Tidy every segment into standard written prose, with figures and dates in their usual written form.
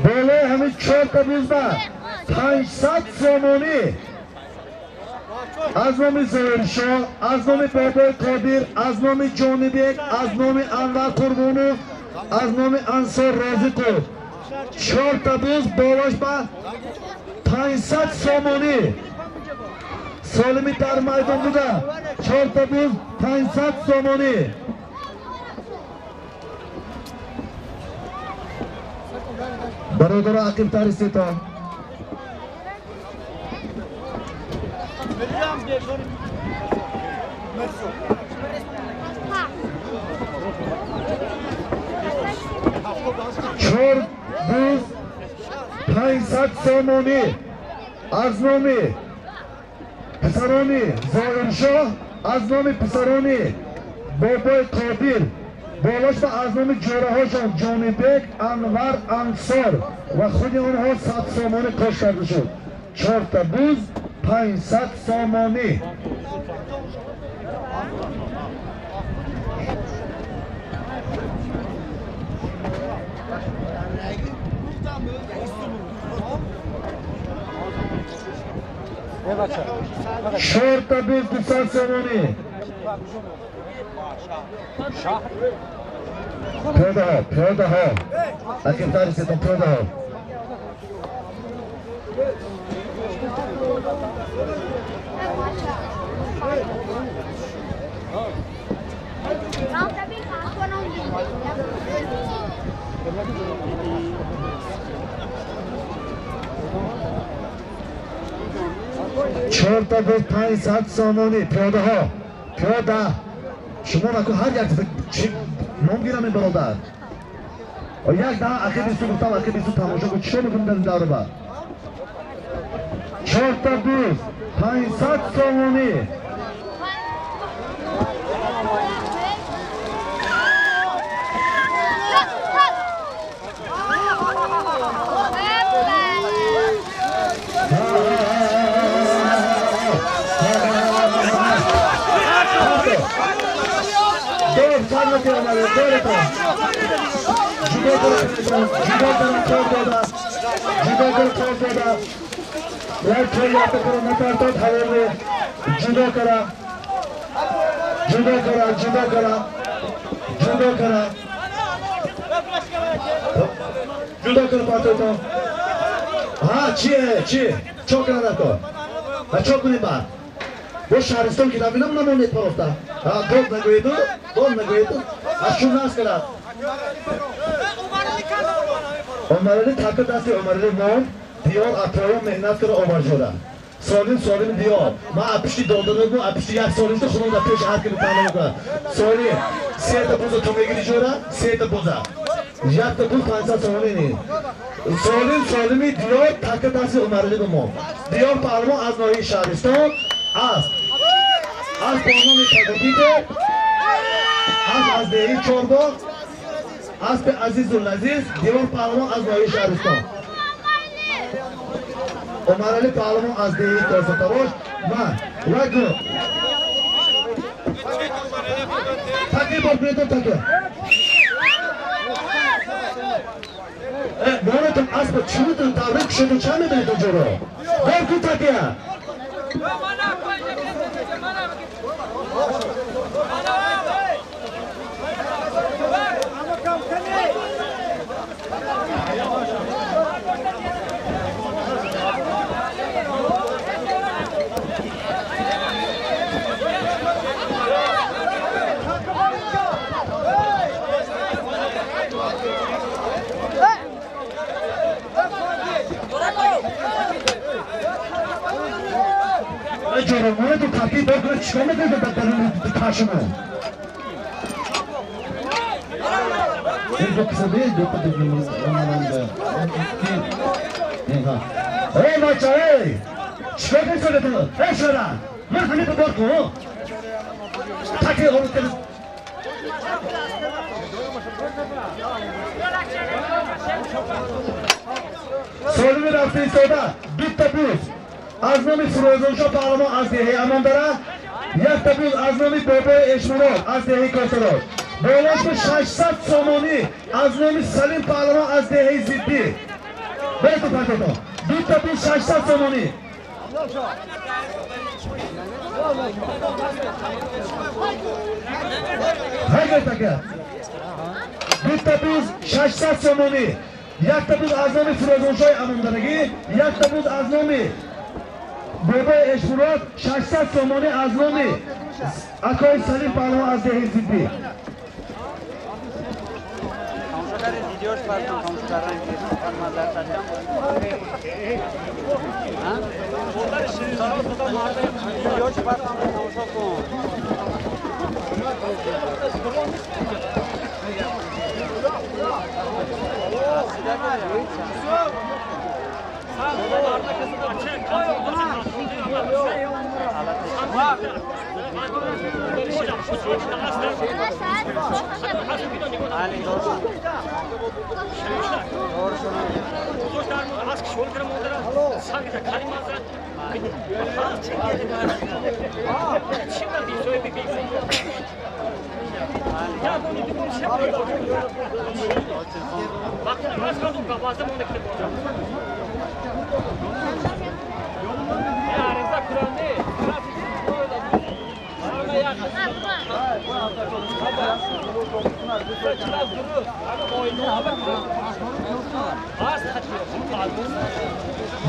Böyle hemen çortabızda 500 somoni. از نام زهرشاه، از نام بابای قادر، از نام جانبک، از نام انور قربانو، از نام انصار رازقو 4 تا بوز بالاش با 500 سامانی سالمی در میدان بوده 4 تا بوز 500 سامانی برادر عقیب تر استیتان چهار بوز 500 سامانی از نام پسرانی ظاهرشاه از نام پسرانی بابای قادر بالاش با از نام جوره هاشان جانبک انور انصار و خود آنها 100 سامانی کاش کرده شد 4 تا بوز 500 سامانی چهار تا بوز 200 سامانی پیاده ها عقیب تر استیتان پیاده ها چهار تا بوز 500 سامانی پیاده ها پیاده شما نکن هر یک نام گیرم این برادر و یک ده عقیب بیستو گفتم عقیب بیستو تماشا کن چه میکنم در این دور بعد 4 تا بوز 500 سامانی با شهرستان که نبینم نمانید پرافته داد نگویدو از شون نست کرد عمرالی تاکر دستی عمرالی مان دیار اپرایم مهنت کرد عمر جوده سالیم دیار ما اپشتی داده نگو اپشتی یک سالیم تو خودم در پیش هر که بکنم نکنم سالیم 3 تا بوزا تو میگیری جوده 3 تا بوزا 1 تا بوز 500 سامانی نی سالمی دیار تاکر دستی عمرالی مان دیار پرمان از ناحیه شهرستان است از بانام تدبیده از دهی چارباغ از به عزیز و لذیذ دیوان پهلوان از ناحیه شهرستان عمرالی پهلوان از دهی تاسطواش و گو تکی بار کنید تکی مانتون اسب چونتون تبریک شده چه میبینید اونجا رو بار کن تکی جرمانه تو کافی بکنه چیکار میکنه در کاشمه این دو کسا بیه دو تا دیگه ای بچه ای چیکار کنه تو ای شدن من همین تو بار کن تاکی غلط کنه سالمی رفته ایستاده 2 تا بوز از نام فروزانشاه پهلوان از دهه امان داره یک تبوز از نام بابای اشمراد از دهه کاسراد. بالاش به 600 سامانی از نام سلیم پهلوان از دهه زیدی. برای تو پرتاتا. دو تبوز 600 سامانی. های تکه. دو تبوز 600 سامانی. یک تبوز از نام فروزانشای اماندارگی. یک تبوز از نام بابای اشمراد 600 سامانی از نام اکای سلیم پهلوان از دهه زیدی. Videoş var, komşulardan girip parmazlar saçtan. Ha? Videoş var, komşu kon.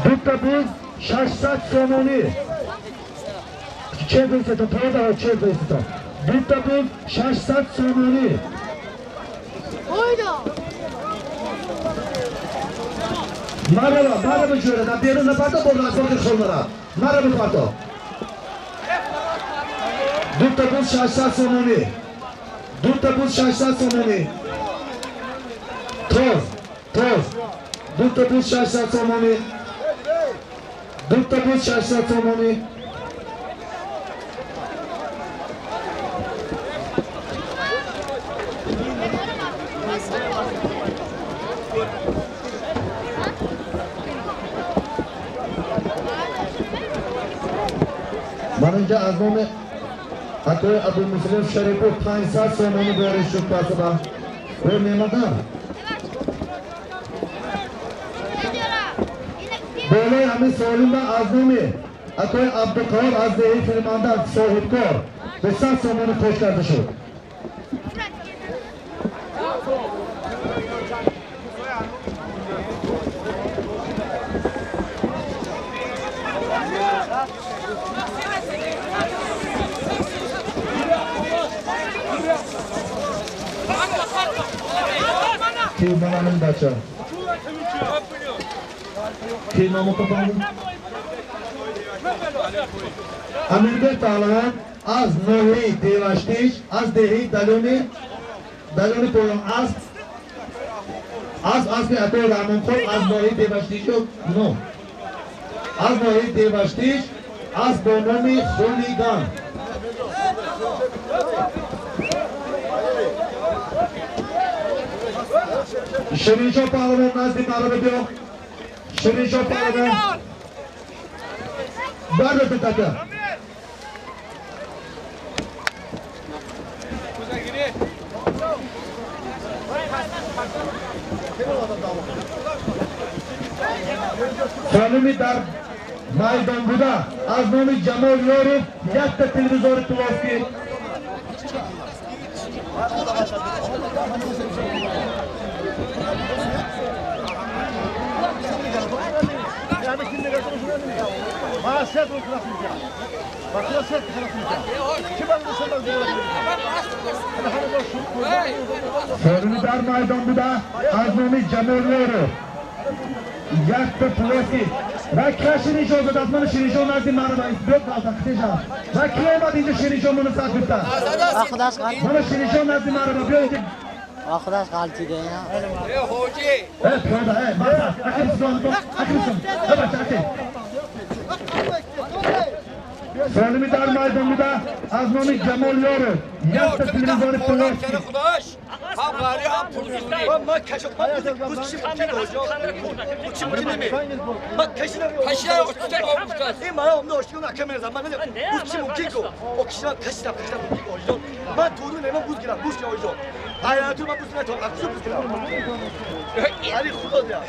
دو تبوز 600 سامانی. چه بیسته تا پایده چه بیسته تا. دو تبوز 600 سامانی. مرا بجوره نه بیرون نپرتا برو از وقت خود مرا بپرتا. دو تبوز 600 سامانی. دو تبوز 600 سامانی. توز دو تبوز 600 سامانی. دو تبوز 600 سامانی. من اینجا از نام اکوی عبدالمسلم شریفو 500 سامانی بارش شد پاسه با و میمدن بالای همه سالیم با از نام اکوی عبدالقهار از دهی فرماندن صاحبکار به 100 سامانی خوش کرده شد. کی منم بچه کی نامو پاپام امیربek پهلوان از نوهی دیواشتیش از دهی دلونی پویان از به اتو رامون خود از نوهی دیواشتیش نو از نوهی دیواشتیش از بانومی خولیگان شریشا پهلوان نزدی مرا بگو شریشا پهلوان برده تکه خانمی در میدان بوده از نام جمال یارو یک تا تلویزور پلاسکی خانمی در میدان بوده از نام جمال یارو یک تا پلاسکی و که شیرینشو زد از من شیرینشو نزدی مرا باید بیاد بالتا خیجا و که اومد اینجا شیرینشو منو ساعت بیفتن من شیرینشو نزدی مرا با بیاد آخداش غلطی ده اینا پیاده بازا اکرسون بچه اکی سالمی در میدان از نام جمال یارو یک تا تلویزیون پلاستیک هم غالی هم پولسوزی ما کشم بوز کشم bu kim kimi bak kaşına Kaşına uçtan olmuşlar. bana onu hoşluğum akşam zaman bu kim o kiko o kişiden kaşına bu kiko oydu ben torun hemen buz girer buz ya oydu hayatım ben buz girer akşam buz girer hadi kuda ya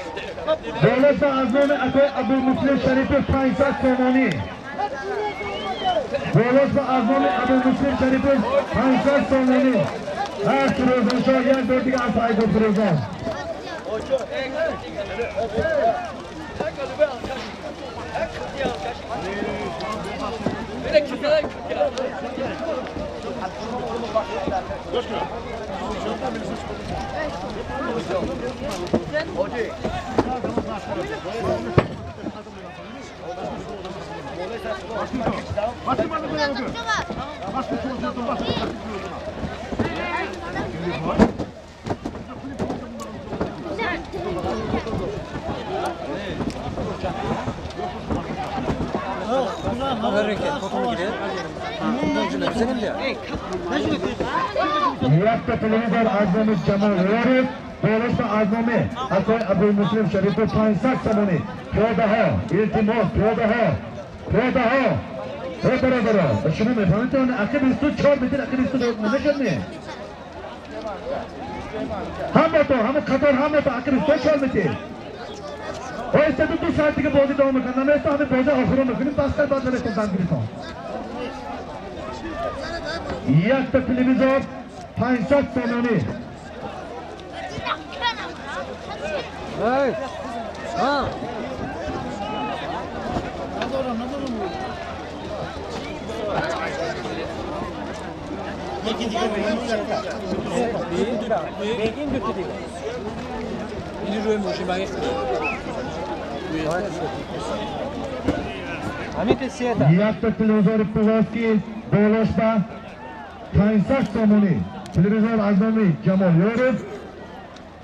دولت از نام اکای ابوالمسلم شریف 500 تومانی دولت از نام ابوالمسلم شریف 500 تومانی هر فروزان شاه یک دو دیگه از پای دو فروزان یک تا تلویزیون از نام جمال یارو دولت از نام اکای ابوالمسلم شریف 500 تومانی پیاده ها التماس پیاده ها برو شما میفهمید اون اکه 24 میتر اکه 22 نمیشد نه هم با تو هم قطار هم با تو اکه 24 میتر وایسته دو ساعت دیگه بازی دوام میکنم نمیسته همه بازی آخرون میکنیم بس کر بعد نمیستم بندگیتان یک تا تلویزیون 500 تومانی این روی موشی باقی همین تسیه تا یک تا تلویزیون پلاستیکی دولش با 500 تومانی تلویزیون از نام جمال یارو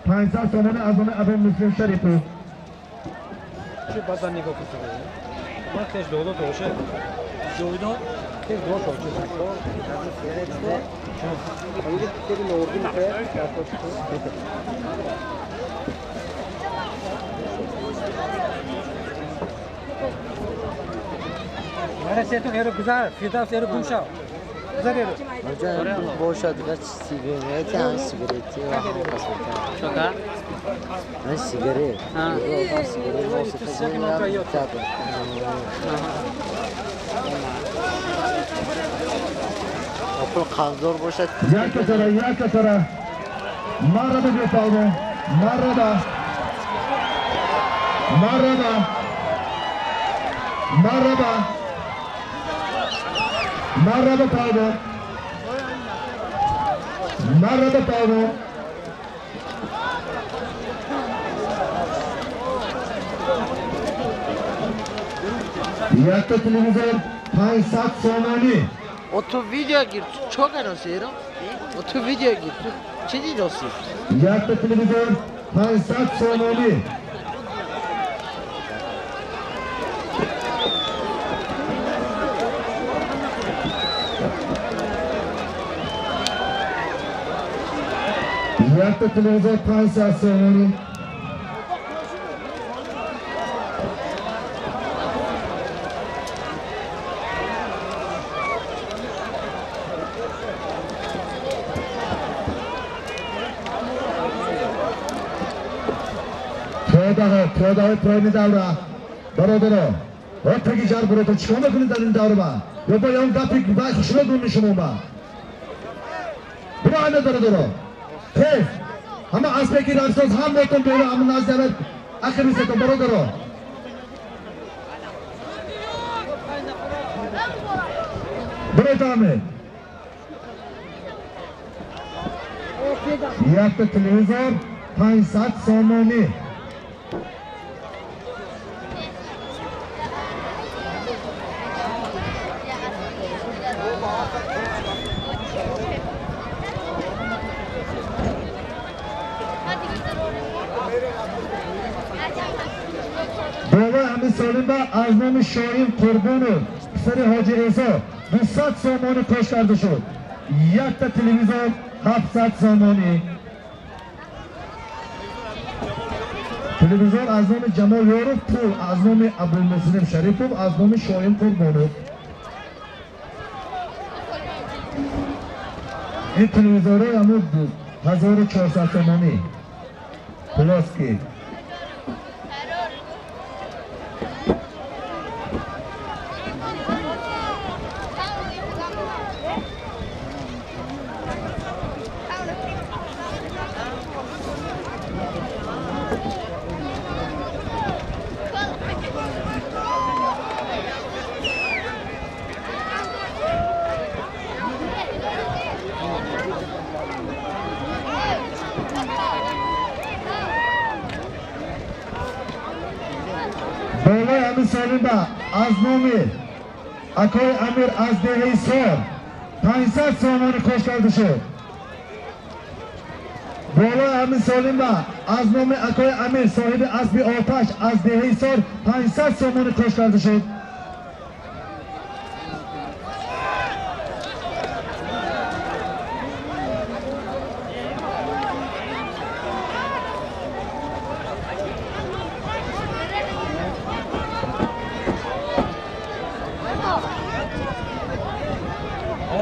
500 تومانی از نام ابوالمسلم شریف چه بازم نگاه کنید ما کش دولو توشه جویدو کش دولو توشه Mara setu ero güzel, firdevs ero gümşa. Güzel ero. Hocam boşa dikkat sigaret yani sigareti var kasıta. Çok ha? Ne sigaret? Ha. Yoldan sigaret olsa Sakin ol, da yok. tabii. Okul kaldor boşa. یک طرف مرحبا بفرمایید مرحبا پایبان یک تا تلویزیون 500 تومانی O tu video gir. Çok anonsiyero. O tu video gir. Çi diyorsun? یک تا تلویزیون 500 تومانی یک تا تلویزیون 500 تومانی پیاده های پرایم دوره برادرها تگی جر برو تو چیکار میکنید در این دوره با یا با اون گپی باید خوشنا دون شما با برو همه داره دارو حیف همه اسبه که رفساز هم باتون دوره همه نزد اخری ستون برادرها برو دامه یک تا تلویزیون 500 تومانی بابا همه سالم با از نام شاهین قربانو پسر حاجی ایسا 200 سامانی کش کرده شد. یک تا تلویزیون 700 سامانی. تلویزیون از نام جمال یاروف پول، از نام ابوالمسلم شریفوف، از نام شاهین قربانوف. این تلویزیون های همون 1400 سامانی پلاسکی. بالای همین سالیم با از نام اکای امیر از دهی سال 500 سامانی کش کرده شد. بالای همین سالیم با از نام اکای امیر صاحب اسبی آتش از دهی سال 500 سامانی کش کرده شد.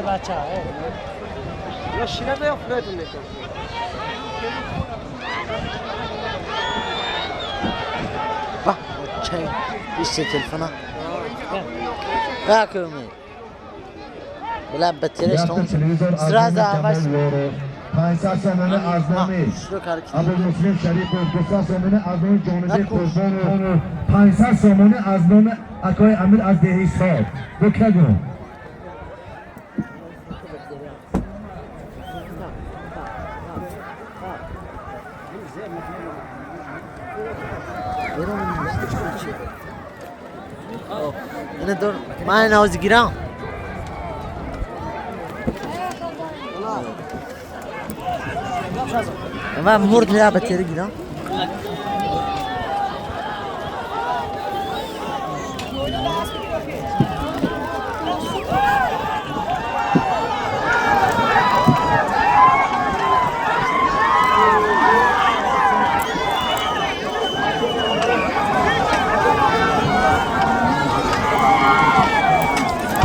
بچه یا شیره یا خودتون میکنم. Bak çay işte telefona. Bak ömür. Bela beteriş یک tamam. تلویزیون از Sıra نام da var. جمال یاروف 500 سامانی از نام Şurada karık. ابوالمسلم شریفوف 200 سامانی از نام جانبی قربانوف 500 سامانی از نام اکای امیر از دهی سال. بکگم Yine dur. Ben havuz giren. Ben murd ya beteri giren.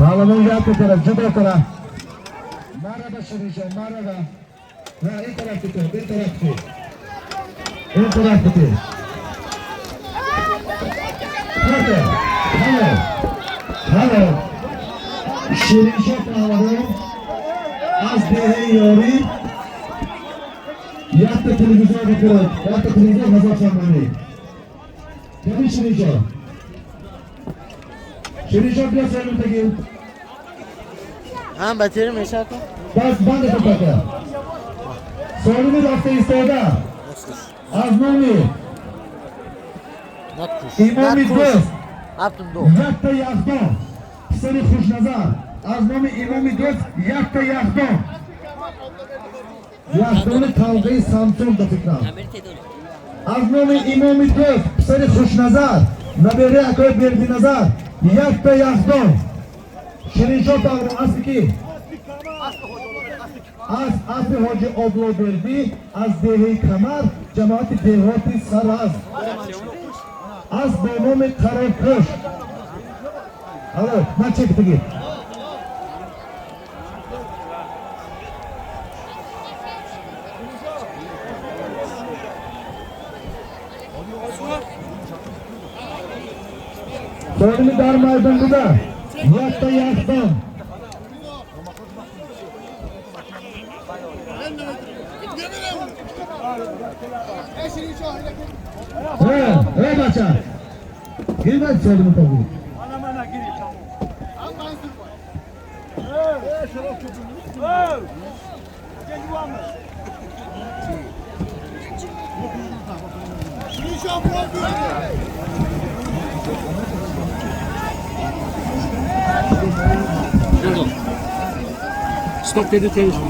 Bağlamanı yap bir taraf, cüda taraf. Merhaba Şirişe, merhaba. Ha, en taraf tutuyor, en taraf tutuyor. En taraf tutuyor. Hadi, hello. Hello. Şirişe bağladım. Az dehe yori. Yattı televizyon bakıyor. Yattı televizyon hazır sanmani. Tabii Şirişe. Şirişe biraz önüne gel. Ha beteri meşak. बस बंद कर पाता सोनी में रास्ते इस्तेदा आजमानी इमामी दोस्त Yaptım do. yakta yakdan seni hoş nazar आजमानी इमामी दोस्त yakta yakdan yaktanı kavgayı Samsun da fikran आजमानी इमामी दोस्त seni hoş nazar nabere akoy berdi nazar yakta yakdan Şirin şok ağrım aslı ki از اصل حاج ابلو بردی از دهی کمر جماعت دهاتی سراز از بانام قرارکش حالا من چک دیگه سالمی در مردم بوده یک تا یک دام Hey baca, gel söyleme tabii. Stop dedi televizyon.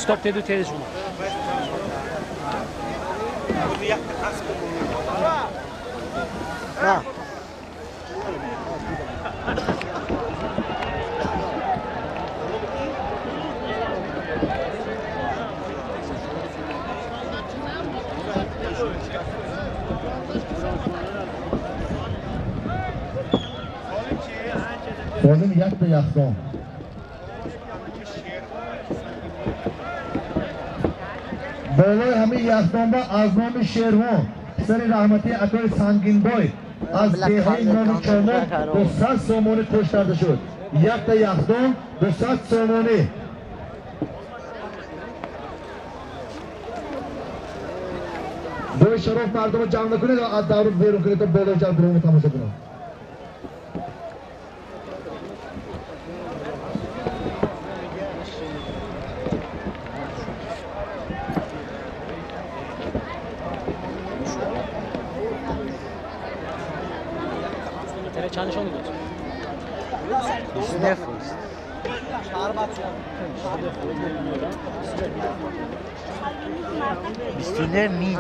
Stop dedi tez şunu. Ha. Solim yakta yaxson. بالای همه یزدان با از نام شیروان پسر رحمتی اکای سنگینبای از دهه نام چامون 200 سامانه کش کرده شد. یک تا یزدان 200 سامانه. با شرف مردم جمع نکنید و از دور بیرون کنید تا بالای جمع برون تماشا کنید. Çanış onu diyorsun. Nervös. Bist du nervös?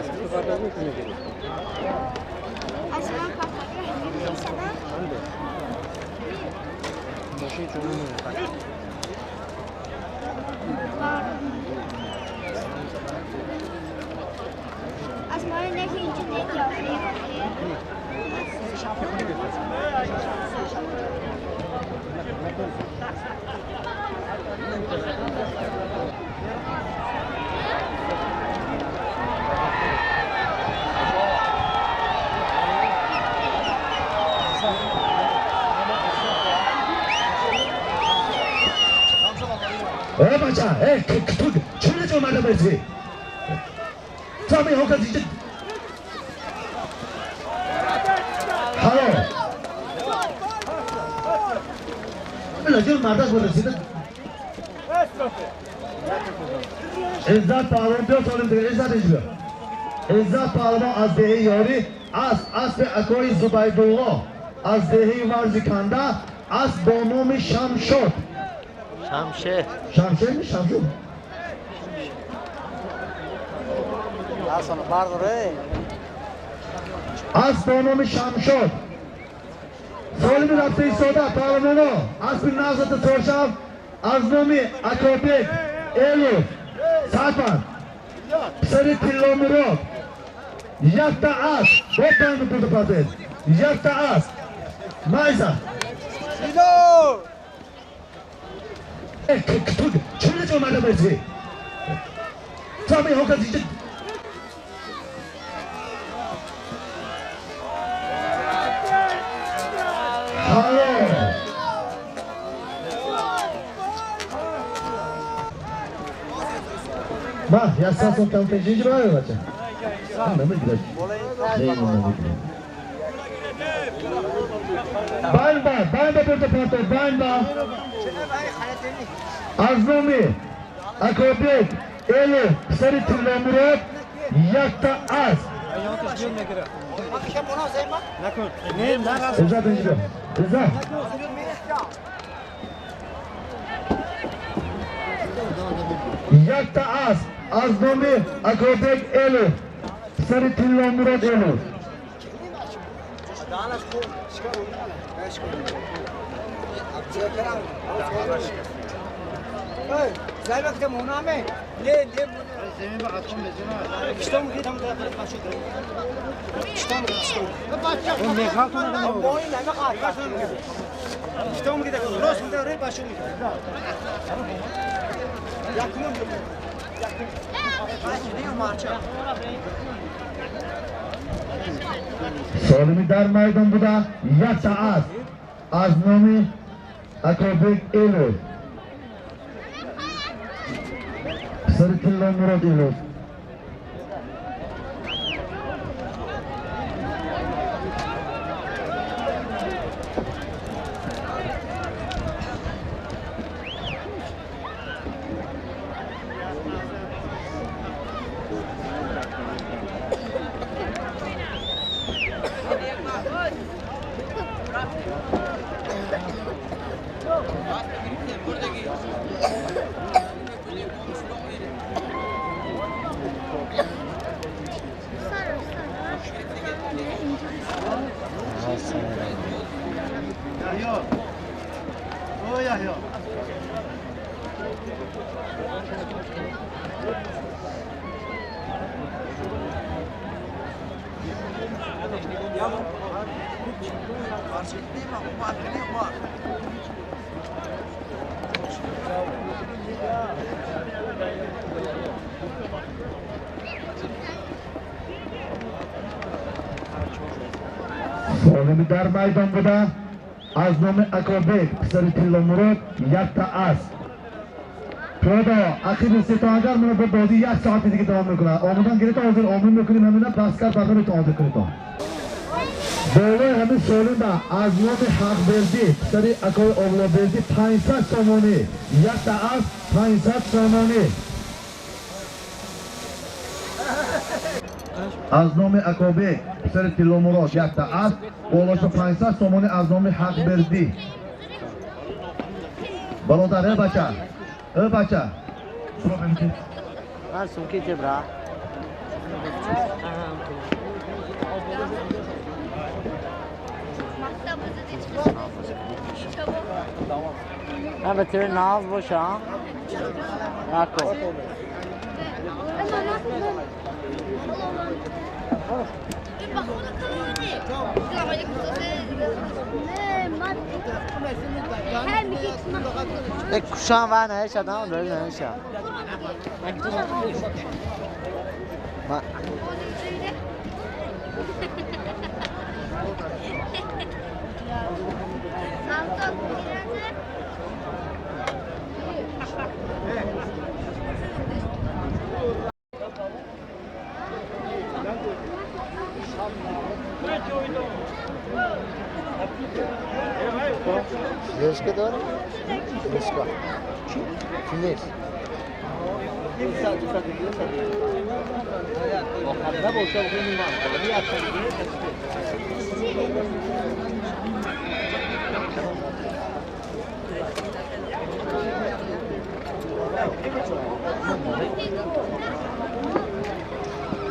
از ما اینه که اینجا نمی‌آوری. بچه تو چونه جو اومده بازی تا می هوکا دیگه هالو بلاجور مردک بود رسیده عزت پهلوان بیا سالیم دیگه عزت اینجا عزت پهلوان از دهه یاری از اسب اکای زبیدالله از دهه ورزکنده از با نام شمشاد شمشه شمشیر می شمشیر Aslan bardore. از با نام شمشاد سالم رفته ساده پهلوانا اسب نازت سرشم از نام اکابک ایلو ساتن پسر تیلا مراد یک تا اسب با پنج بود پاتید یک تا اسب مایزا چونه جو اومده بازی تا می هوکا دیگه هالو با یا ساسون کم تنجیج برای بچه نمیگیره نمیگیره باین با برده پاتو باین با از نامی اکابک ایلو پسر تیلا مراد یک تا از عزت اینجا عزت یک تا از نامی اکابک ایلو پسر تیلا مراد ایلو زیبا که مونامه نه زمین با خودم بزنم اشتام میگیرم در باشید اشتام اون میخواد اون نمیخواد با این نمیخواد اشتام میگیرم راست میده روی باشید یکم سالمی در میدان بوده یک تا از نامی اکابک ایلو پسر تیلا مراد ایلو Solimi در میدان بوده از نام اکابک پسر تیلا مراد یک تا است پیادا عقیب ستانگر منو به بازی یک ساعت دیگه دوام میکنه آمودن گریت آزر آمون میکنیم همینه بس کرد بقیه تو آزر کنید بالای همین سالیم با از نام حق بردی پسر اکای اولا بردی 500 سامانی یک تا است 500 سامانی از نام اکابک پسر تیلا مراد یک تا است بالاشو 500 سامانی از نام حق بردی برادر بچه بچه من سمکی جبرا من به طور ناز باشم نکن یک کشان و نهش آدم داری نهش Leška dole? Leška. Čineš? Okamda boşa bugün imam. Bir yapsa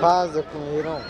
Fazla comiram.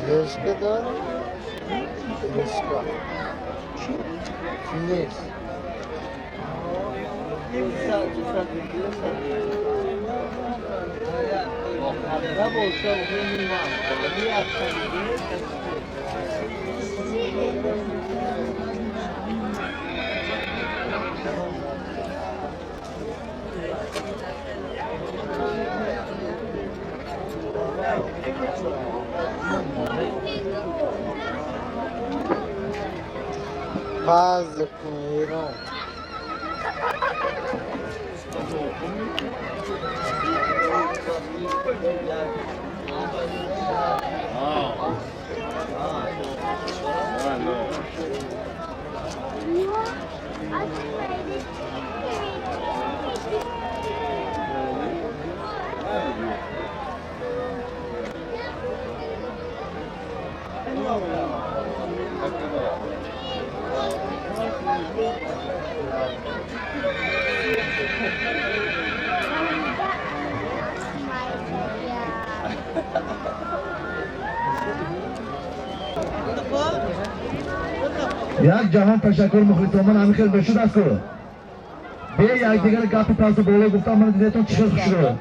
Leška dole? Leška. Čineš? Okamda boşa bugün imam. Bir yapsa fazla comiram. یک جهان تشکر مخلصان همین خیلی بشود است که به یک دیگر گپ تازه بالا گفتم من دیدتون چی خوش شد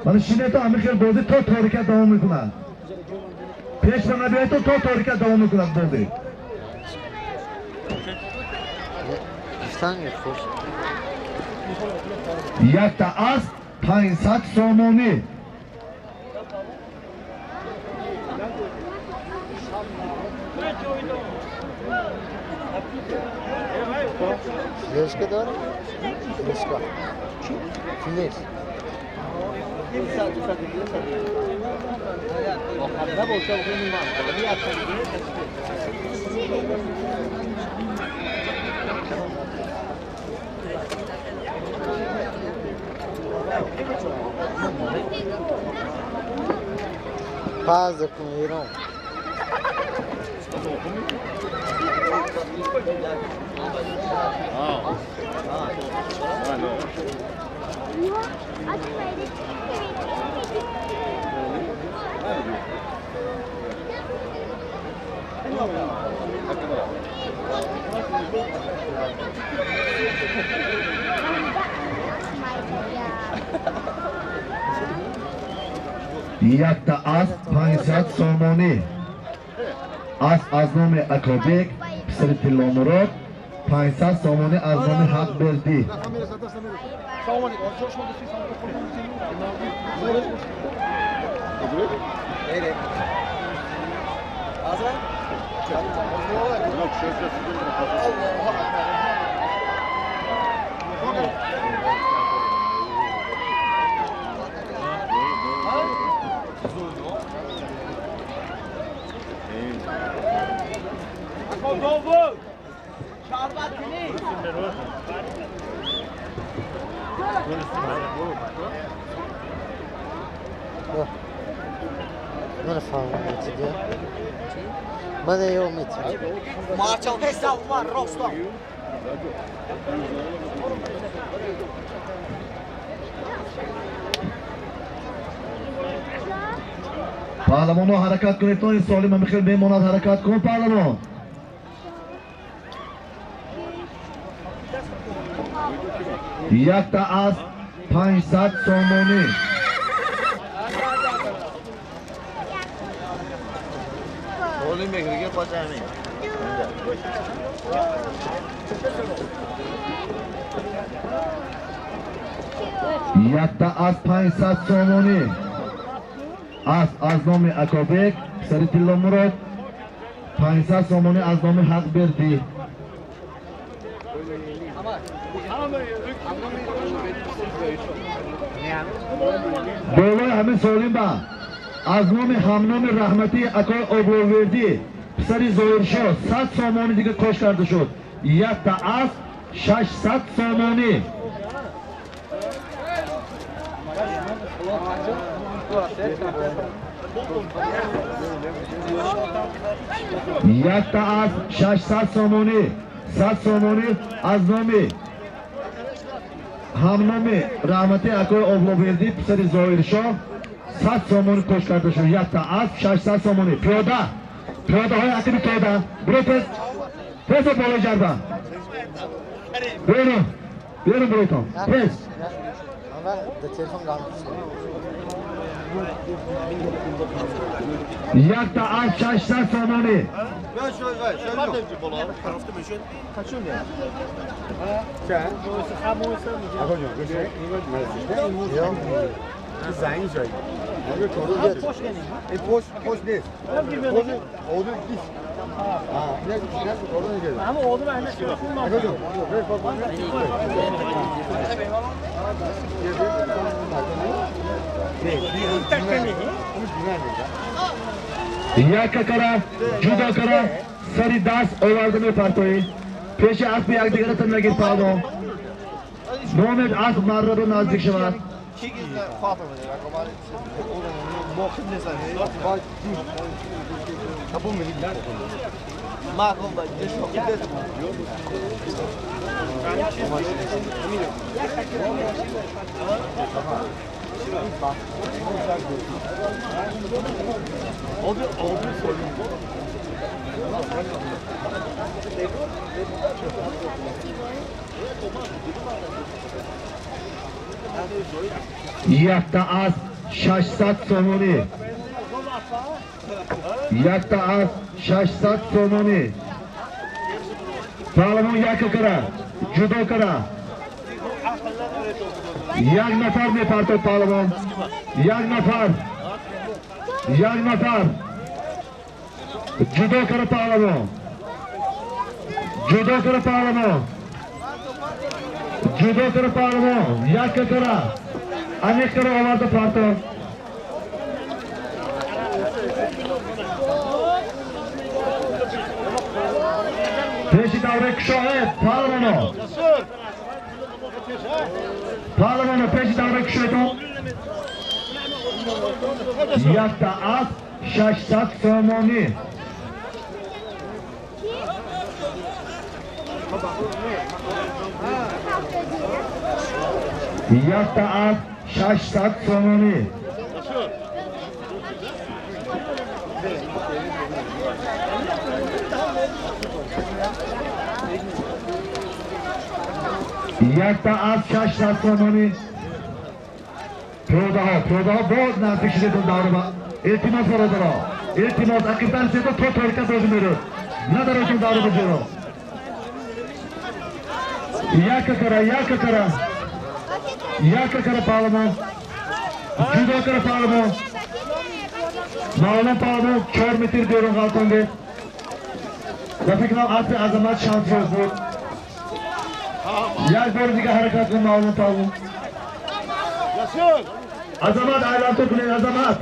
من شینیتون همین خیلی بازی تا تاریکت دوام میکنن پیش من نبیایتون تا تاریکت دوام میکنن بازی یک تا از 500 سومونی Fleşke doğru mu? Fleşke. Fleş. Fazla comiram. یک تا از 500 سومونی از نام اکابک پسر تلامراد 500 سومونی از نام حق بردی Non famo diye. Bana yok metin. Marçal hesap var Rostom. پهلوانو حرکت کنید تا این سالی من خیلی بماند حرکت کن پهلوان یک تا از 500 سومونی یک تا از 500 سومونی از نام اکابک سری تیلا مراد 500 سومونی از نام حق بردی بالای همین سالیم با از نام همنام رحمتی اکای آبروردی پسری زایرشا 100 سومونی دیگه کش کرده شد یک تا از 600 سومونی یک تا از 600 سومونی 100 سومونی از نام همنام رحمتی اکای آبروردی پسری زایرشا 100 سومونی کش کرده شد یک تا از 600 سومونی پیاده های حکمی پیاده برو پس بالای جربه بیرون برویتان پس Ama da telefon kalmış. یک تا از 600 سومونی Ama oğlum anne یک کara جدا کara سری دست آورده می پرتوی پیش اسب یک دیگر تن نگیر پاهلو نومید اسب مرد رو نزدیک شود Yakta az 600 somoni. Yakta az 600 somoni. Pahlavon yakka kara, judo kara. Yak nafar meparto pahlavon. Yak nafar. Yak nafar. Judo kara pahlavon. Judo kara pahlavon. Judo kara pahlavon. Yakka kara. Anek kara olarda parto. Peşi davre kuşağı pahlavonu. Pahlavonu peşi davre kuşağı. Yakta az 600 somoni. Yakta az 600 somoni. Yakta az 600 somoni. Prodaho बहुत नासिक से तुम दारू बा इल्तिमास करो जरा इल्तिमास अकितान से तो थोड़ा का दोष मेरे ना दरो तुम दारू बजेरो या करा पालमो जुदो करा पालमो मालूम पालमो छोड़ मित्र देरो गातोंगे रफिकना आज पे आज़मात शांत हो या बोल दिखा हरकत में मालूम पालमो Azamat aylantıp bilen azamat.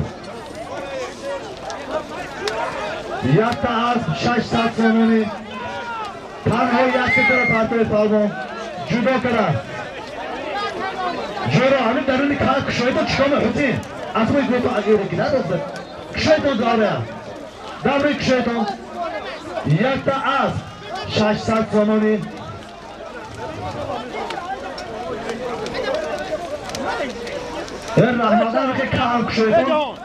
Yakta az 600 somoni. Tanho yakta kara partoy palmo. Judo kara. Judo hami daruni kha kushoy to chikama hoti. Asmoy go to agere gina dost. Kushoy to davra. Davri kushoy to. Yakta az 600 somoni. Rahman'dan öte kağım kuşuydu.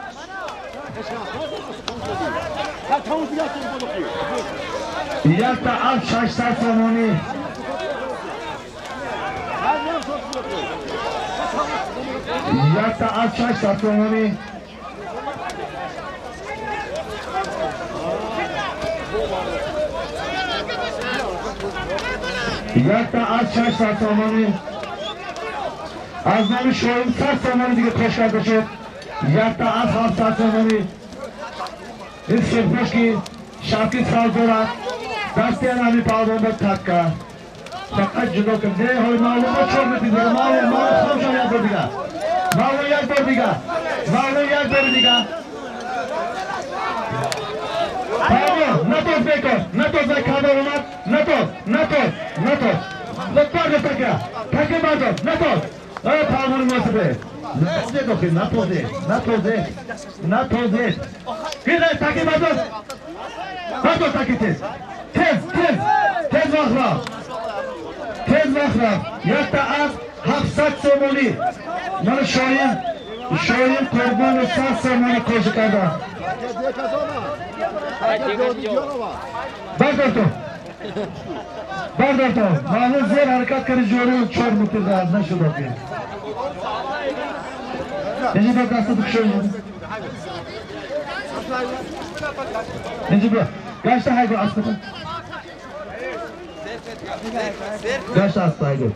Yakta az 600 somoni. Yakta az 600 somoni. Yakta az 600 somoni. Az nami shoyim 100 somoni diye peş kardeşim. Yakta az 700 somoni. İs şefbeşki şarkı saldırı. Dastiyan ami pavlonda katka. Fakat judo kırdı. Hoy maluma çok mu diyor? Malum hamşa yak verdiga. Malum yak verdiga. Pavlon, natos beko. Natos beko kadar natos. Lütfen de takya. Takya bazo. Natos. Ay pavlonun nasıl be? Ne dokun? Natos de. Gide takya bazo. Natos takya tez. Tez vakra. Yakta az 700 somoni. Mana shoyim qurbon 100 somoni qo'shikada. Bardor to. Mana zer harakat karish jori chor mutirda na shudo ki. Eji ba kasta dukshon. Eji ba. Gashta haygo asbata. Gash astaygo.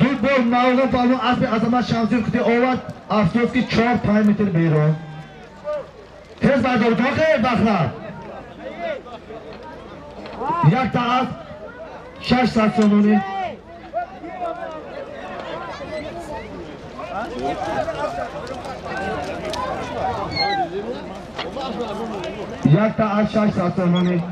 Dud bol ma'lum palmo asbi azamat shamsir kutiovat afsos ki 4 5 metr bero. Tez bardor doqe bakhra. Yakta az 600 somoni. Yakta az 600 somoni.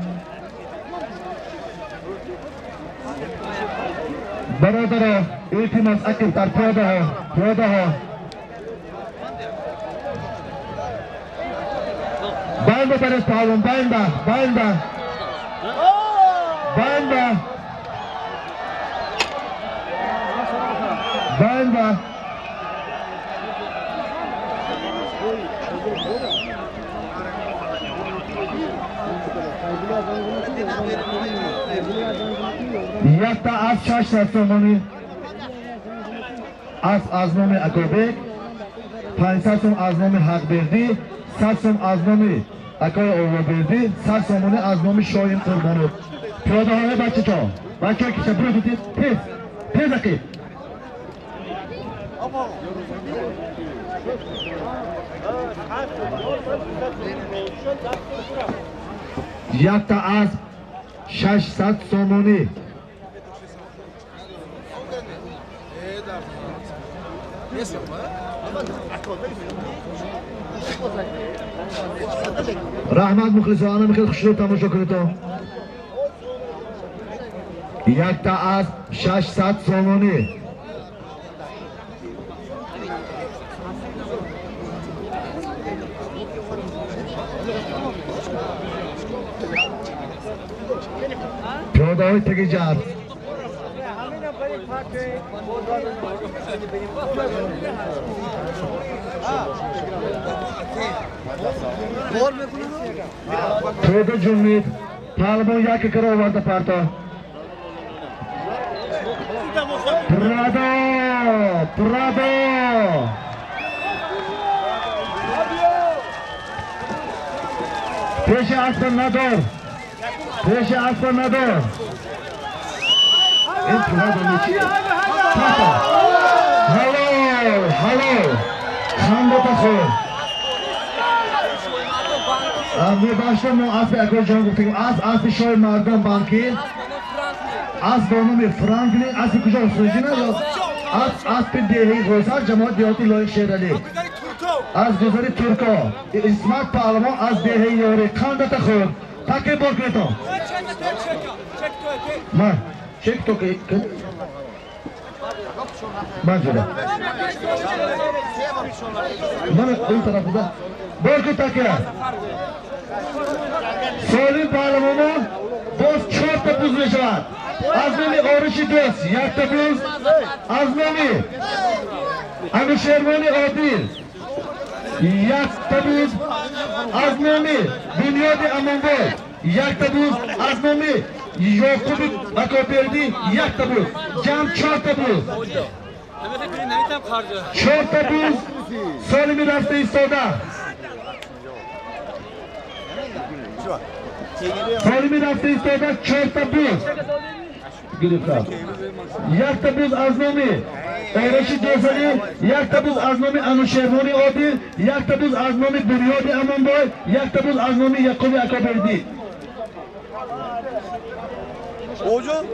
Barodaro, iltimas akiltar podaho. Bainda pares pavlon, bainda. Yakta az 600 somoni az nomi Akobek, 500 som az nomi Haqberdi, 100 som az nomi Akoy Ovoberdi, 100 somoni az nomi Shoim Qurbonov. Piyodalar bachchajon, bachcha kishi birotib tez aqib. Yakta az 600 somoni. Rahmat muxlisona, xeyli xushro'y tomosha ko'rdim. Yakta az 600 somoni. Piyodalar tegijar. To'da Jumid Palmon yakka kira ovarda parto. Prado. Pesha Asfanador. In Prado nichi. Hello. Khanda tasir. می باشم ما آفی اگر جان گفتیم از شوی مردم بانکی از بانومی فرانکلین از کجا سوژی نه یا از پی دهی روزار جماعت دیاتی لای شیرالی از گذاری ترکا اسمت پارلمان از دهی یوری خانده تخور تاکی بار کنیتون من چک تو که من جده من این طرف بوده بار کن تاکی Solim Parlamanı boz 4 ta buz meşavat. Azmemi Orişi dost, 1 ta buz. Azmemi Anuşermani Adil 1 ta buz. Azmemi Dünyada Amanboy 1 ta buz. Azmemi Yokubi Akoperdi 1 ta buz. Cam 4 ta buz. 4 ta buz. Solimi rafta istoda. Solimi rafta istoda 4 ta buz. Giriftar. 1 ta buz Aznomi Orişi Dosani, 1 ta buz Aznomi Anuşermani Adil, 1 ta buz Aznomi Dünyada Amanboy, 1 ta buz Aznomi Yokubi Akoperdi. Hocam.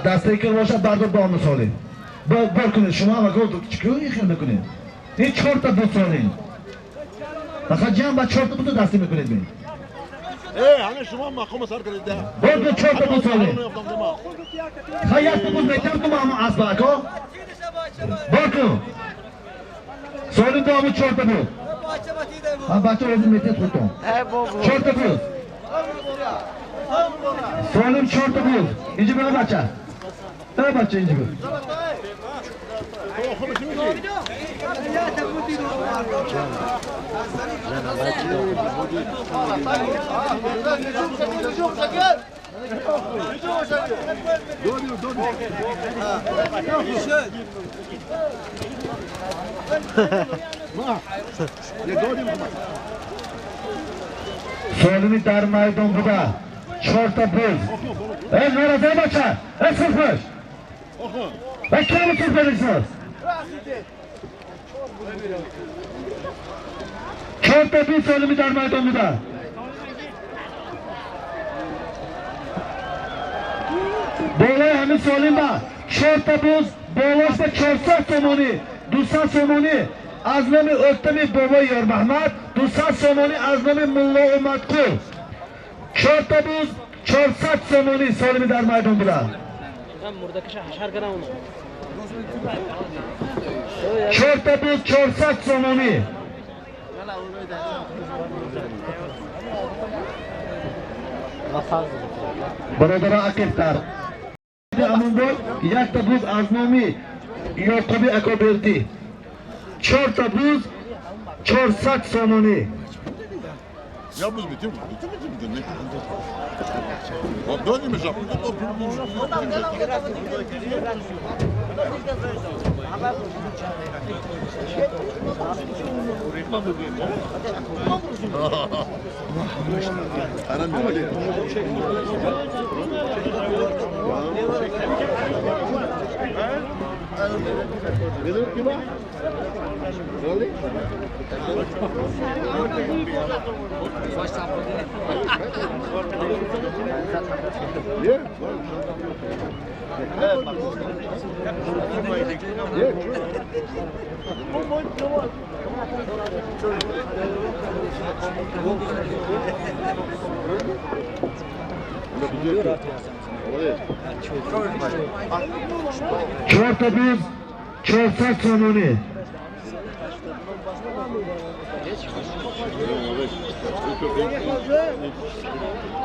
دسته که باشد بردار با مثالی بار کنید شما و گفت چیکار خیلی میکنید این 4 تا بسالین مثلا جمع با 4 تا بود دسته میکنید بین همه شما مقام سر کنید ده بار 4 تا بسالین خیلی تو بود بهتر تو ما از باکا بار کن سالین تو همه 4 تا بود هم بچه روزی میتید خودتون 4 تا بود سالین 4 تا بود اینجا بگه بچه بچه اینجا بود سالمی در میدان بوده 4 تا بوز نارازه بچه سرخش کم سرخ بدیشناز 4 تا بوز سالمی در میدان بوده بالای همین سالم با 4 تا بوز بالاش به 400 تومانی 200 تومانی از نام اکتمی بابا یار محمد 200 تومانی از نام ملا اومدقو 4 تا بوز 400 تومانی سالمی در میدان بوده 4 buz 400 somoni. Birodar akiftar. Amon bo'l, 1 buz azmomi Yoqubi aka berdi. 4 buz 400 somoni. Ya biz bitir. Ne? Abdon mi jap? Aram ya. Gelir ki bak. Öyle. Yeah. Çorta buz 400 somoni.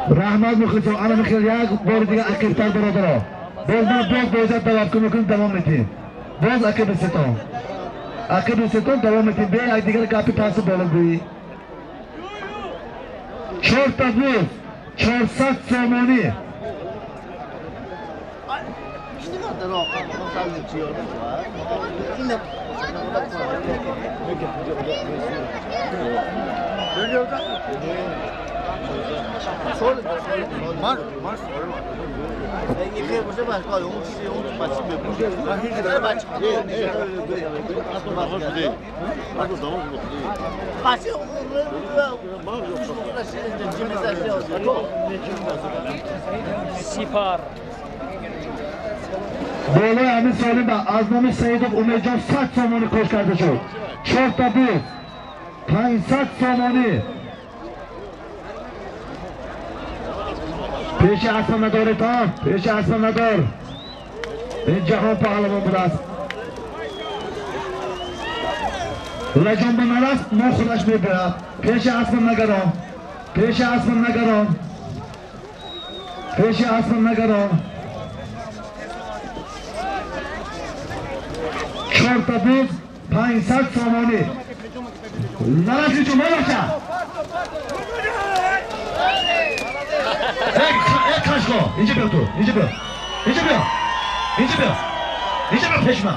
Rahmat muxlislar, ana Mixail yak bordiga akiftar birodaro. Bo'ldi bo'zat davom eting. Boz akib seton. Akib seton davom eting. Be aydigan gapi ta'si bo'ladi. Chorta buz 400 somoni. Sipar. Bola Amin Solim va Azmomi Saidov Umerjon 100 somoni qo'shkardi shu. Chorta buz 500 somoni. Peşi aslanador etan, peşi aslanador. Ben jahon pahlavon bulas. Lajom banalas mo'xlashmaydi. Peşi aslanagaron. Peşi aslanagaron. Peşi aslanagaron. Chorta buz 500 somoni. Narazi chumoracha. Kaçko, ince bir otur, ince bir peşman.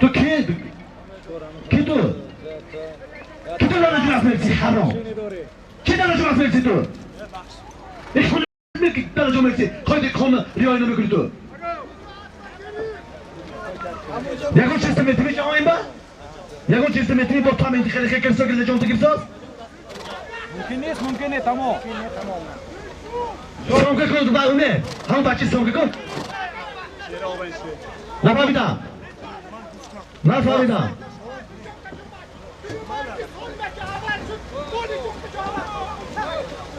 Tu ki tu? Ki lan acımas versi haram. Ki lan acımas versi tu? İş bunu ne ki lan acımas versi? Haydi konu riyayına mı kırdı? Yakın sistemi temiz ayın ba? Yakın sistemi bu tam intikali heker sökülde jonta gibsaz? Mümkün değil, tamam. Sonka konu da ne? Hangi bahçe sonka konu? Ne yapabilir? Ne yapabilir?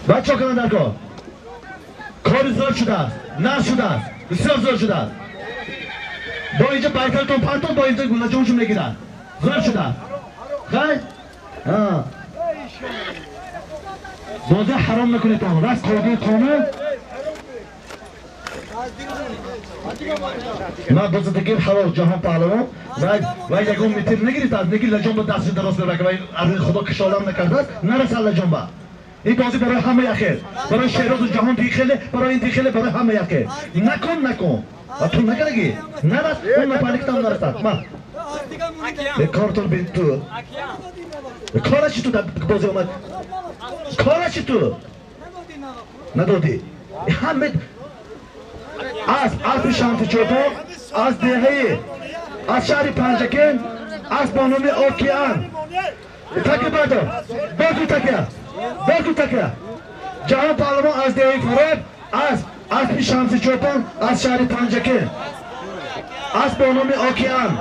Ben çok önemli ko. Kori zor şuda, na şuda, zor şuda. Boyunca Baykal ton pantol boyunca gulacağım cümle gider. Zor şuda. Hay? Ha. Boza haram nakunit tamam. Rast koyduğu konu. Ma boza tekir hava cahan pahlavon. Vay yagon mitir ne girit az ne gir lacon ba dastı daros bırak. Vay arın khuda kışalan ne kardas. Neresi lacon ba? این بازی برای همه یخه برای شهرات و جهان دیخله برای این دیخله برای همه یخه نکن و تو نگرگی نرس اون نپالیکتان نرسد ما به کارتون بین تو به کارشی تو در بازی اومد کارشی تو ندادی همه از الف شانت چوبو از دهه از شهر پنجکن از بانومی اوکیان تکی بردار بازو تکیه جهان پهلوان از دهه فراب از الف شانت چوبو از شهر پنجکن از بانومی اوکیان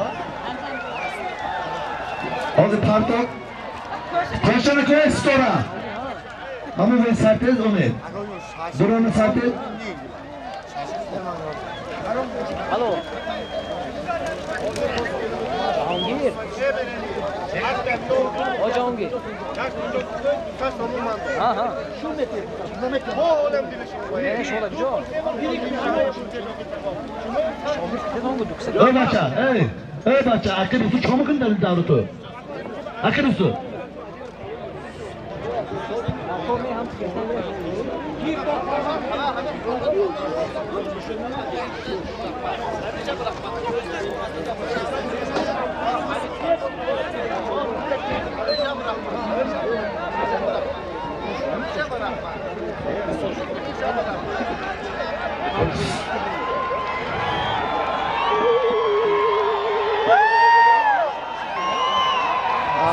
آن پرتاک پرشانه که استورا Ama ve sertez Umid. Duronu sertez. Alo. Jahongir. O Jahongir. Ha. Shu metir. Shola jo. Ey bacha, ey bacha, akın usu çomukun da davrutu. Akın usu.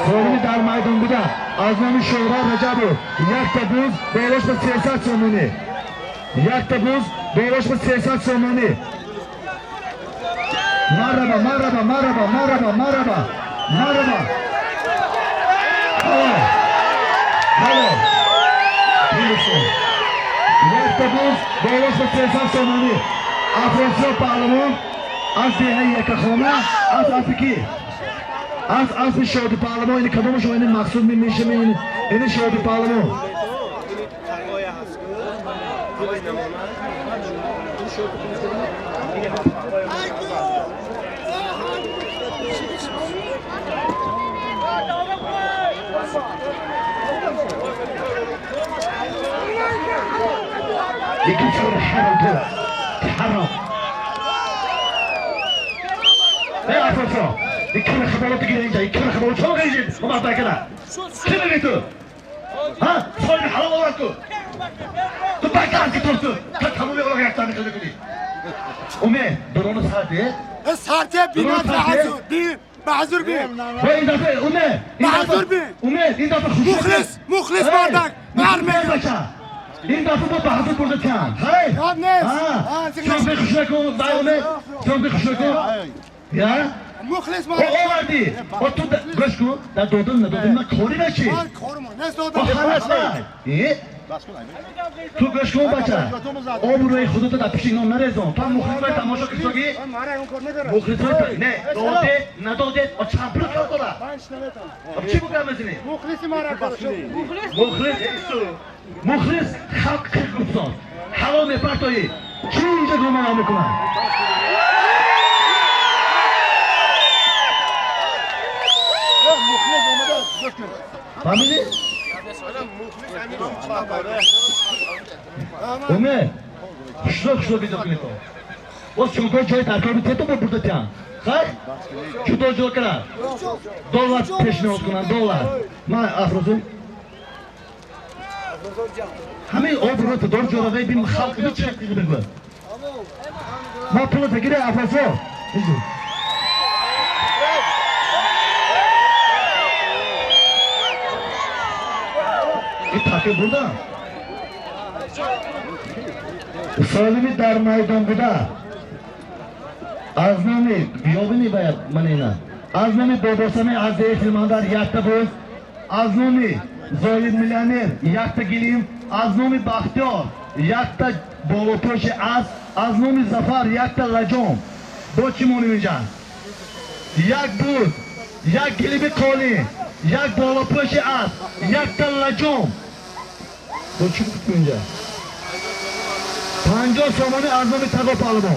Soğunu dar maydonguda Aznami Şoğra Recabu Yakta buz Doğulaşma siyasat sonunu Yakta buz Doğulaşma siyasat sonunu Maraba maraba maraba maraba maraba Maraba Halo Halo Bilirsin Yakta buz Doğulaşma siyasat sonunu Afrosiyot Bağlamı Az diye yakakona Az afiki Az bir şovdu parlama ini kamuş oyunun maksud bir mişimi ini şovdu parlama. İki çocuk haram. Haram. Ne yapıyorsun? İkine kabalık girince, ikine kabalık çok girince. Ama bakana. Kim itu? Ha? Soyun halal olarak tu. Tu bakar ki turtu. Kamu bir olarak yaktan kıldı kıldı. Ume, durunu sade. Sarte binat mahzur. Mahzur bi. Ve indafe, Ume. Mahzur bi. Ume, indafe huşu. Mukhlis bardak. Merme. İndafe bu bahsur burada tiyan. Hayır. Yalnız. Çok bir huşu ko, bay Ume. Çok bir huşu ko. Ya? Mukhlis O vardı. O tu göçku da doğdun da kori ne ki? Koruma. Ne O soda? halas var. Tu göçku baca. O burayı hududa da pişin onlar ezon. Tam muhlisler tamaşa kısogi. Muhlisler ne? Doğdu, ne doğdu? O çampırı kaldılar. Kim bu gelmesini? Mukhlis mara karşı. Muhlis halk kırkıpson. Halo me partoyi. Çince gomanamı kuman. Family? Ume, şlo bir dokun eto. O çoko çoy tarafı teto bu burada tiyan. Hay? Çuto jokera. Dolar peşine okunan dolar. Ma afrosun. Hami o burada dor joragay bir halkını çekti gibi bu. Ma pulu tekire afrosu. Takı burada. Salimi dar maydonguda. Aznami yobini bayat manina. Aznami bobosami azde filmandar yakta boz. Aznami zoyid milyoner yakta gilim. Aznami baxtiyor yakta boloposhi az. Aznami zafar yakta lajom. Doçimoni mijan. Yak buz. Yak gilibi koli. Yak boloposhi az. Yakta lajom. Doçim tutmayınca. Panjo somoni arzoni tago palmo.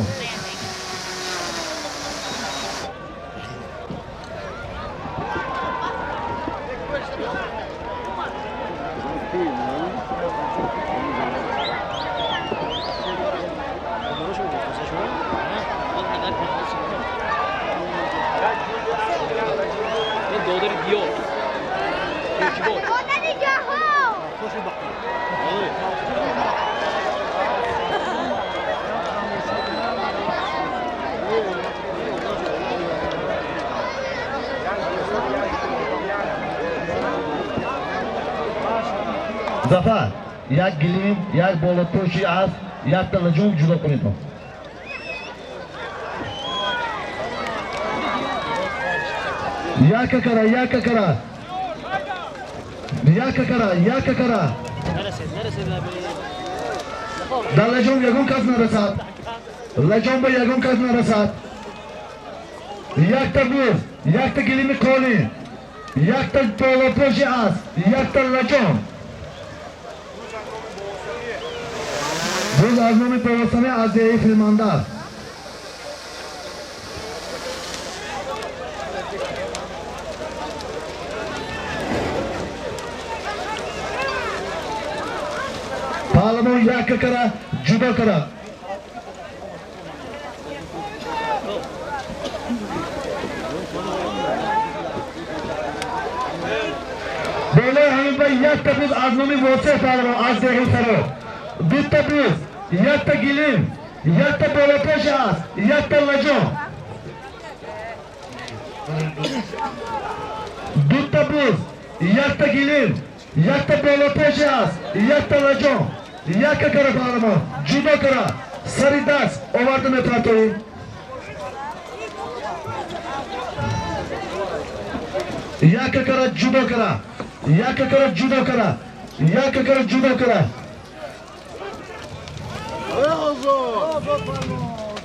Zafar, yak gilim, yak bolotoshi az, yak talajum judo kunito. Yak kakara, yak kakara. Yak kakara, yak kakara. در لجام یگون کس نرسد لجام به یگون کس نرسد یک تا بوز یک تا گلیم کالی یک تا بالاپوشی است یک تا لجام بوز از نام پاوستانی از دیگه فیلمانده است پهلوان یک کرا جدا کرا بله همین با یک تبوز از نامی واسه پهلوان از دیگه فرو دو تبوز یک تا گلیم یک تا بالاپوش است یک تا لجام دو تبوز یک تا گلیم یک تا بالاپوش است یک تا لجام یک کرا پهلوان جدا کرا سری دست آوردن پرتوی یک کرا جدا کرا یک کرا جدا کرا یک کرا جدا کرا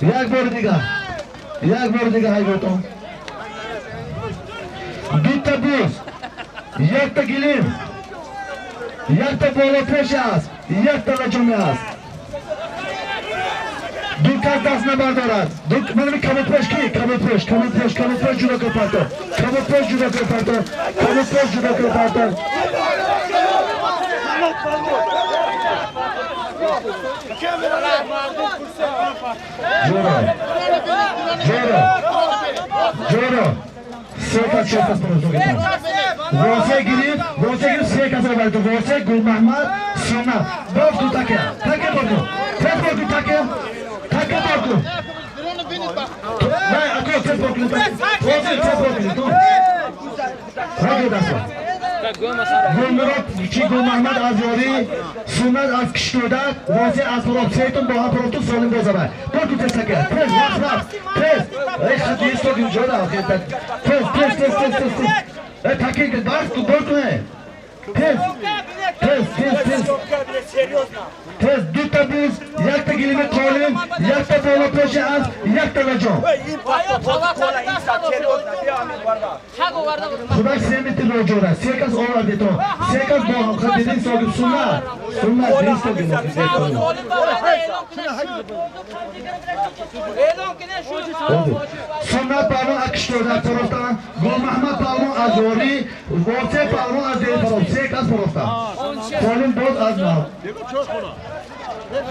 یک بار دیگه های بودم دو تا بوز یک تا گلیم یک تا بالاپوش است یک تا لجامی است دو کس دست نبردارد من کموپوش کی؟ کموپوش جدا کر پرتو کموپوش جدا کر پرتو کموپوش جدا کر پرتو جورو سه کس پرتو واسه گیرید سه کس رو برد واسه گل محمد سنت باز تو تکه بردو تکه بردو نه اکو تک بردو واسه تک بردو تو هاگه دستا گل مراد چی گل محمد از یاری سنت از کشتودت واسه از پروب سیتون با هم پروب تو سالیم بازه بردو تسکه پرس وقت ای خطی ایستو گیم جاده آخیر پرس تاکید باز تو بردو نه پس دو تا بوز یک تا گلیم کالیم یک تا بالاپوش است یک تا لجام خدا سه میتی رو جوره سه کس آورده تو سه کس با هم خدیدین ساگیم سنت نیست تو گیم سنت پرمان اکشتوده پروفتن گل محمد پرمان از واری واسه پرمان از دیگه پروفت سه کس پروفتن کالیم باز از نام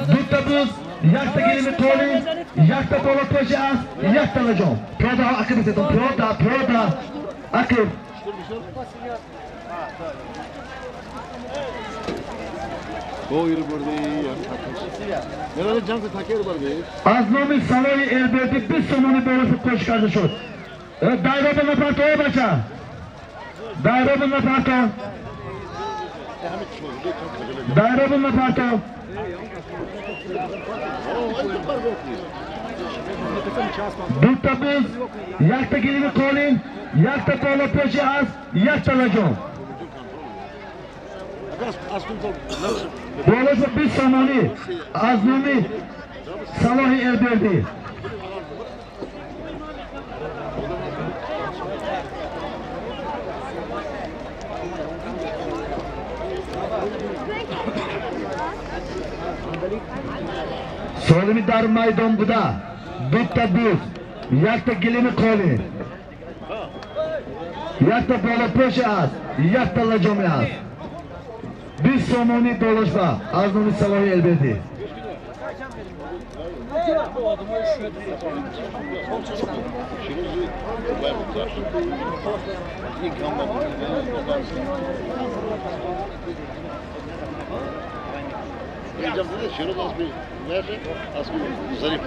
دو تا بوز یک تا گلیم کالیم یک تا بالاپوش است یک تا لجام پیاده ها اکر بسیتون پیاده اکر Koyur burada ya. Nerede cansı taker var be? از نام سلای البرتی 20 سومانی بورس کش کرده شد دایره به نفرتو بچه دایره به نفرتو دو تا بوز یک تا گلیم کالین یک تا بالاپوشی است یک تا لجام بالش 20 سومانی از نام سلای البرتی سالمی در میدان بوده دو تا بوز یک تا گلیم کالی یک تا بالاپوش است یک تا لجامی است 20 سومانی دولش با از نام سلای البرتی Şurada az bir nerede? Az bir zarif.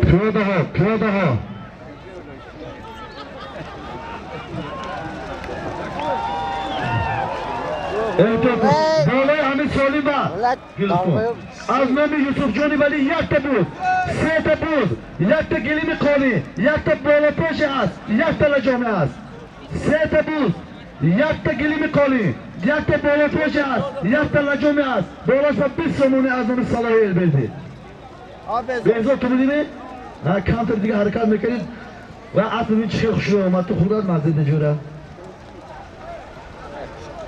Piyoda ho. Bolay Hamid Solimba. Az nomi Yusuf Joni vali yakta buz. Seta buz. Yakta Gilimi Qoli. Yakta Bolaposh az. Yakta Lajome az. Seta buz. Yakta Gilimi Qoli. Yakta Bolaposh az. Yakta Lajome az. Bolasa bir somuni az nomi Salohi Elberdi. Benzo tunidimi? Ha counter diga harakat mekanid. Va aslini chiqib xushro omadni xudad mazida jura.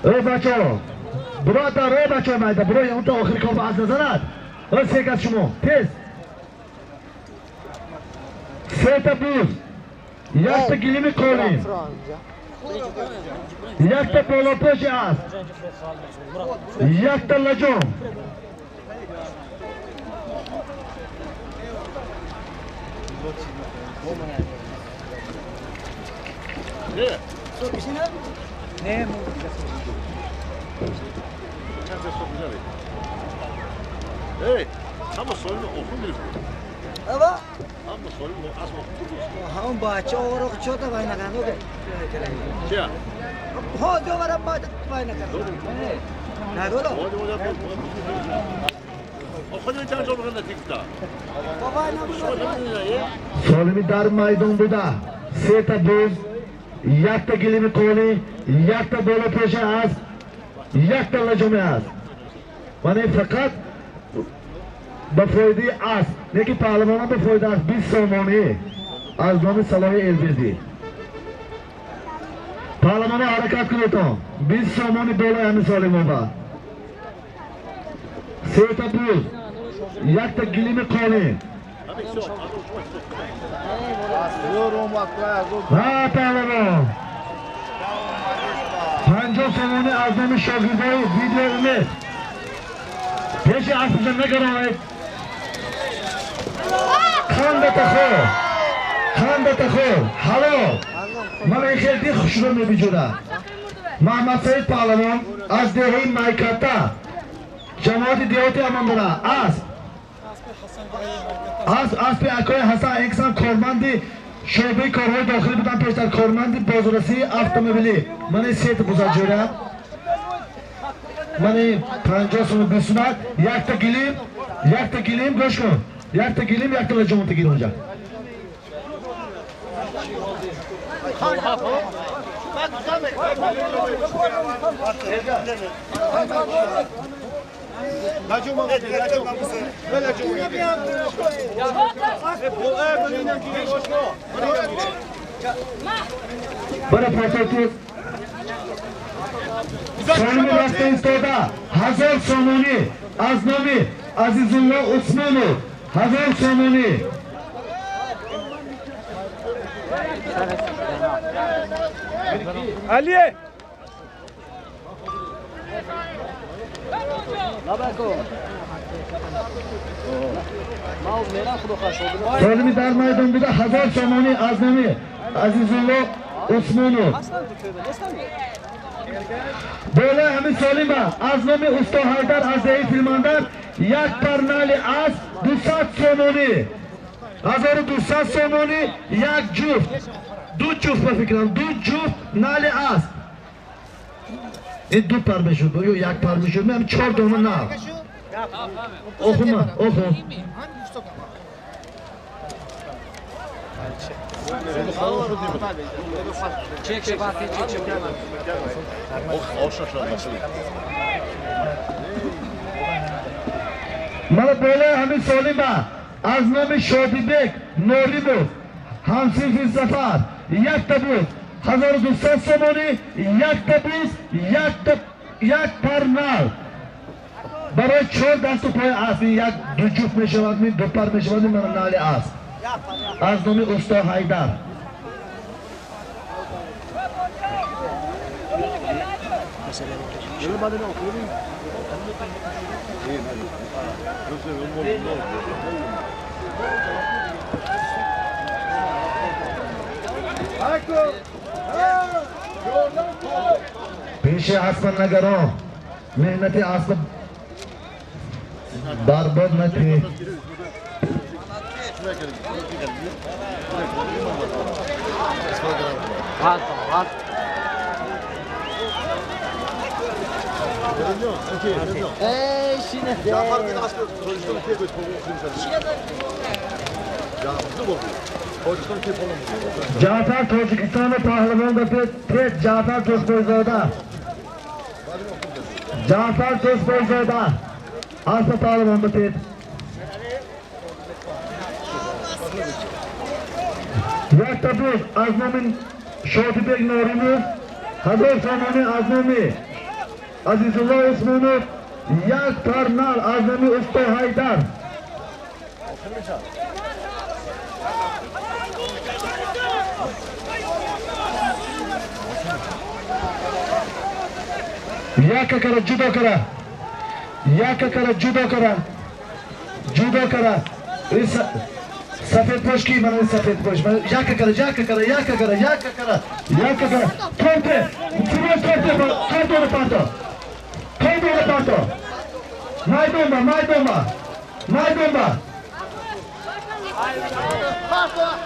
Ey bachao. Birodar, ey bachao mayda. Biro yonta oxirgi kor ba'z nazarat. Ey sekat shumo. Tez. Seta buz. Yakta Gilimi Qoli. Yakta Bolaposh az. Yakta Lajom. Ne? Hey, ama sorunu okumuyor. Evet. Ama sorunu asma. Ham baca orang kecota banyak kan oke. Ya. Ho jo orang baca banyak kan. Nah dulu. Okuyun can zorluğunda tekta. Baba ne Solimi dar maydonda. Seta buz. Yakta Gilimi Qoli. Yakta Bolaposh az. Yakta Lajome az. Mana faqat bafoydi az. Lekin pahlvonlar bafoydi az. Biz somoni. Az nomi Salohi Elberdi. Pahlvonlar harakat qilyapti. Biz somoni Bolay Hamid Solimova. Seta buz. Yakta Gilimi Qoli. Ha pahlvon. 50 somoni az nomi Shogirdoy video emiz. Peşi aslıca ne kadar ait? Kanda takho, halo. Mana geldi hoşuma bijura. Muhammad Said Pahlavan az dehi maykata. Cemaati Diyoti Amandana az pe akoy Hasan Eksan Kormandi şöbe korhoy daxili budan peştar Kormandi bozorasi avtomobili. Mana set buzajura. Mani 50 so'm besunat, yakta gilim go'sh kun. Yakta gilim, yakta Lajomga girin o'ja. Bana portretuz. Solimi rasta istoda 1000 somoni az nomi Azizullo Usmonov 1000 somoni. Aliye. Solimi dar maydonida 1000 somoni az nomi Azizullo Usmonov. Bolay Hamid Solimba az nomi Usto Haydar Azei filmandan yak parnali az 200 somoni. 1200 somoni yak juft. Du juft per fikram, du juft nali az. Du parmeşur, bu yak parmeşur, men 4 donu na. Okuma, oku. Çek şefafi çek. Mana Bolay Hamid Solimba az nomi Shodibek Norimov Hamsifir Safar yakta buz 1200 somoni yakta buz yak parnal برای 4 دست و پای اصلی یک دو جفت میشود دو پر میشود من نالی است از نومی استا حیدر Öyle badene okuyayım. İyi hadi. Yoksa ömür ne olur? پیش اسب نگران مهنت اسب برباد نکنی Rahat rahat. Şine. Cafer Tojikistan'da pahlavonda pet Cafer Toshboyzoda. Cafer Toshboyzoda. Asla pahlavonda pet. Yakta bu Azmomin Şotibek Norimov, Hazar Samani Azmomi, Azizullah Osmonov, Yak Tarnal Azmomi Usta Haydar. Yaka kara judo kara. Yaka kara judo kara. Judo kara. Safed poş ki bana safed poş. Yaka kara, yaka kara, yaka kara, yaka kara. Yaka kara. Korte. Sivas korte. Korte onu pato. Korte onu pato. Maydonma, maydonma. Maydonma.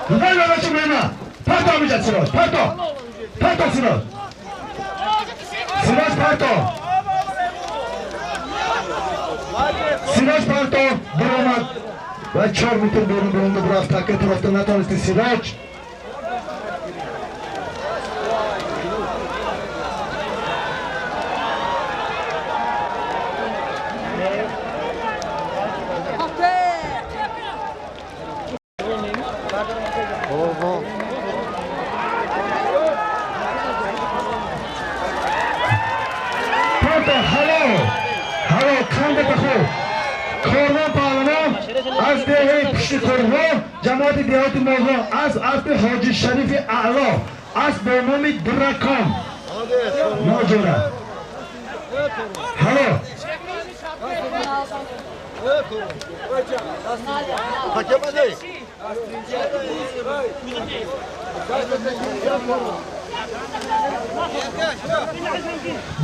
Güzel yanaşım yana. Pato almayacak Sinos. Pato. Pato Sinos. Sinos Pato. Sinos Pato. Durmak. Ve 4 metre boyunda biraz takı taraftan atan işte Siraç. Pato, hello. Hello, kanda takı. Korman Parlaman از دهه پشت کرها جماعت دیهات موضوع از اسب حاجی شریف اعلا از به نام درکام موجوده هلو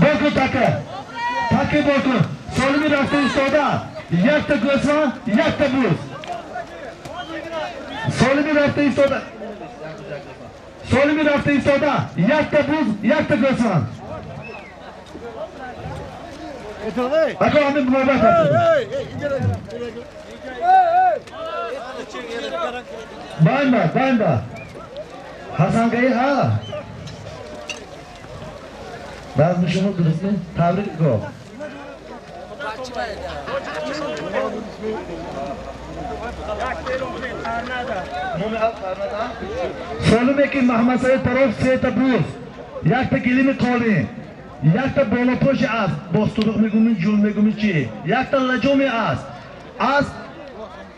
بگو تکه بگو سالمی رفته ایستاده یک تا گوسفند یک تا بوز سالمی رفته ایستاده سالمی رفته ایستاده یک تا بوز یک تا گوسفند اکا همین محبت هستیم باینده حسن گئی ها نظم شما درست نه تبریک گو سالم که محمد سید طرف 3 تا بوز یک تا گلیم کالی یک تا بالا پاش است باستودق میگومین جول میگومین چی یک تا لجومی است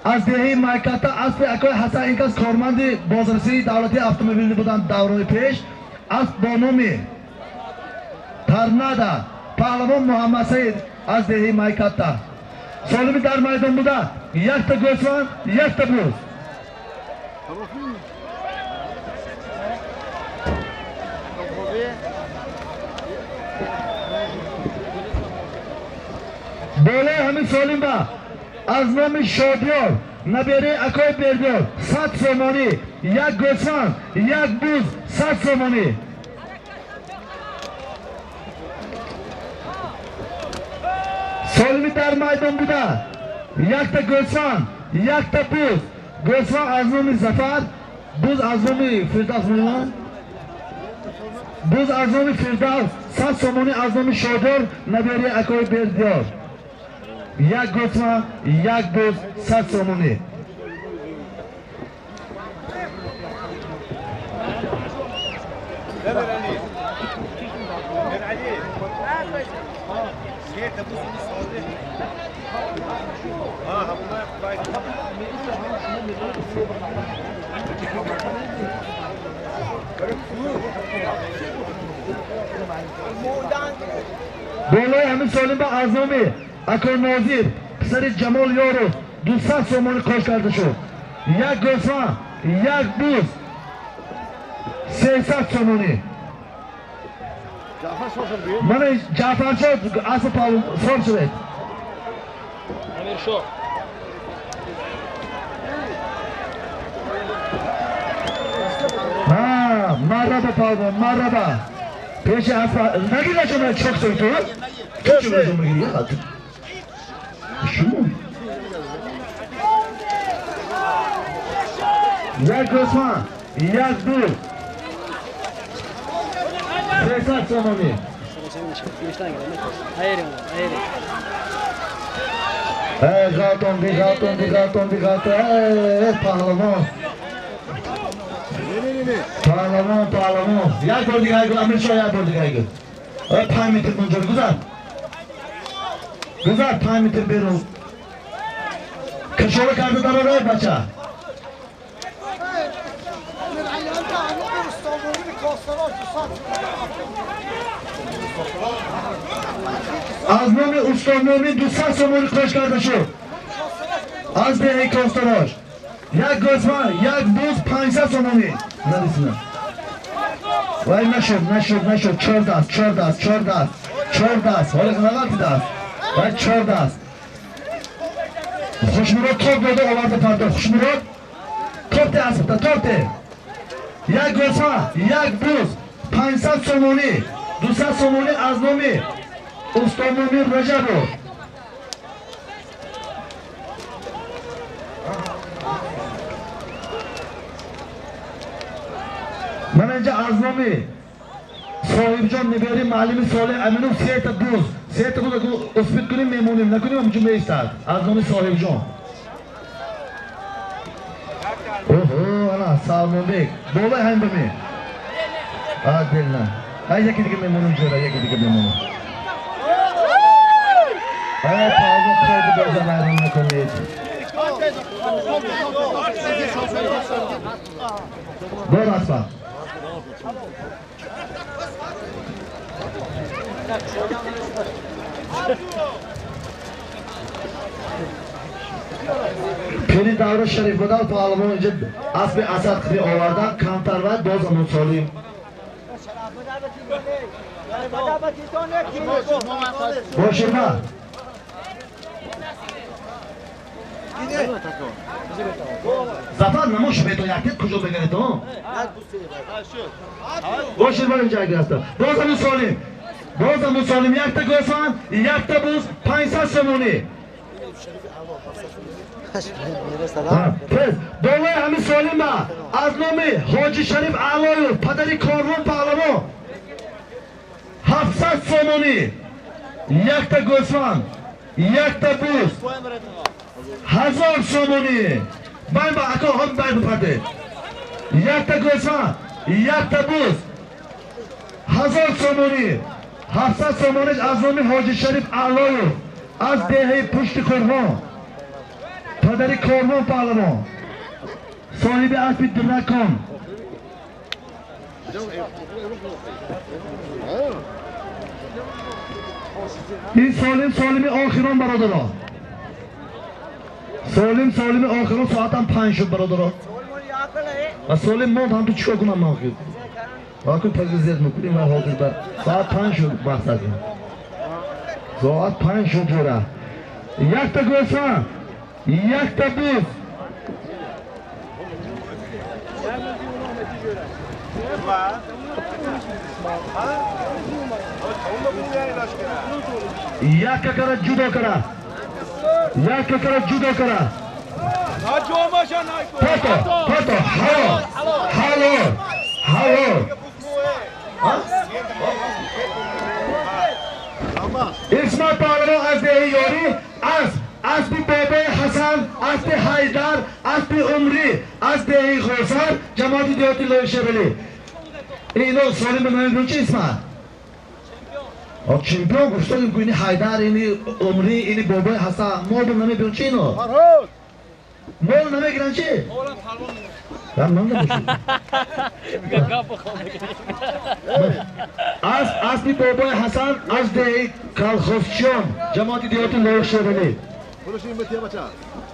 از دهه مایکاتا از به اکای حسن اینکاس کارمند بازرسی دولتی اتومبیلی بودن دوران پیش از با نام ترنادا پهلوان محمد سید از دهه مایکاتا سالمی در میدان بوده یک تا گوسفند یک تا بوز بالای همین سالم با از نام شادیار نبیره اکای بردیار 100 سومانی یک گوسفند یک بوز 100 سومانی سالمی در میدان بوده یک تا گوسفند یک تا بوز گوسفند از نام زفر بوز از نام فردوس میلان بوز از نام فردوس 100 سومانی از نام شادیار نبیره اکای بردیار یک گوسفند یک بوز 100 سومانی بالای همین سالیم با ازامی اکر نازیر پسر جمال یارو 200 سومانی کاش کرده شد. یک گوسفند یک بوز 300 سومانی. من جعفر شد اصل پاول سال شده. امیر شو ها مرحبا پاول مرحبا. پیش اصل نگیره شما çok سوی تو تو چه بزن بگیری شو یک گوسفند یک بوز 300 سومانی. Gaton, pahlavon. Pahlavon. یک بار دیگه اگه امیر شاه یک بار دیگه اگه 5 متر منجر گذار 5 متر بیرون کشوره کرده داره رای بچه از نام استانبولی 200 سومانی کاش کرده شد از دهی کاستراش یک گوسفند یک بوز 500 سومانی ندیسینم وای نشد 4 دست حالا غلط دست وای 4 دست خوشمراد توپ داده آورده پرده خوشمراد توپ ده اسب توپ ده یک گوسفند یک بوز 500 سومانی 200 سومانی از نامی استانبولی رجبو من اینجا از نامی صاحب جان نبیاری معلم صالح امینو 3 تا بوز 3 تا بوز اسپید کنیم میمونیم نکنیم همچه میستد از نامی صاحب جان اوه انا سلام بیک بابا هم بمی دل نه یکی دیگه میمونیم جورا یکی دیگه میمونیم پاوزون خیلی بازم ایران نکنید برو اسبا پیری دور شریف بودن پهلوان اینجا اسب اسد خری آوردن کمتر و باز همون سالیم باشید ما زفر نموش بیتون یکتید کجا بگره تو باشید ما اینجا اگر هستم باز همون سالیم یک تا گوسفند یک تا بوز 500 سومانی پس بالای همین سالیم با از نام حاجی شریف علایو پدری کاروان پهلوان 700 سومانی یک تا گوسفند یک تا بوز 1000 سومانی باید با اکا هم باید بپرده یک تا گوسفند یک تا بوز 1000 سومانی 700 سومانی از نام حاجی شریف علایو از دهه پشت کاروان پدری کاروان پهلوان صاحب اسب درکان این سالمی آخران برادرها سالمی آخران ساعتم 5 شد برادرها و سالم ماند هم تو چیکار کنم من آخر آخر پس زیاد میکنیم و حاضر بر ساعت 5 شد مقصدیم ساعت 5 شد جوره یک تا گوسفند یک تا بوز یک ککر جدا کرد یک ککر جدا کرد پاتو هالو اسمت پهلوان از دهی یاری اسب بابا حسن اسب حیدر اسب عمری از دهی خوصر جماعت دیاتی لایشه بلی اینو سالم بمانید چه اسمت؟ چمپیون گفتیم که اینی حیدر اینی عمری اینی بابا حسن مال نمی بیرون چه اینو؟ مال نمی گیرن چه؟ Ben de boşum. Asli Babay Hasan Azdey Kalkhofçum Cemaat İdiyotu Loğuk Şehreli. Konuşayım Betiye Baça.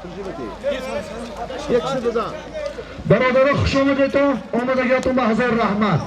Konuşayım Betiye. Yekşi Dızan. Baradara xuşumuz eto, omada giyatun ba hazar rahmat.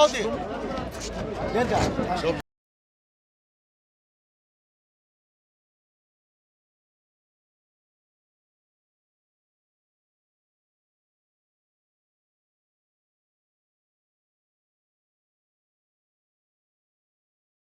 Hadi.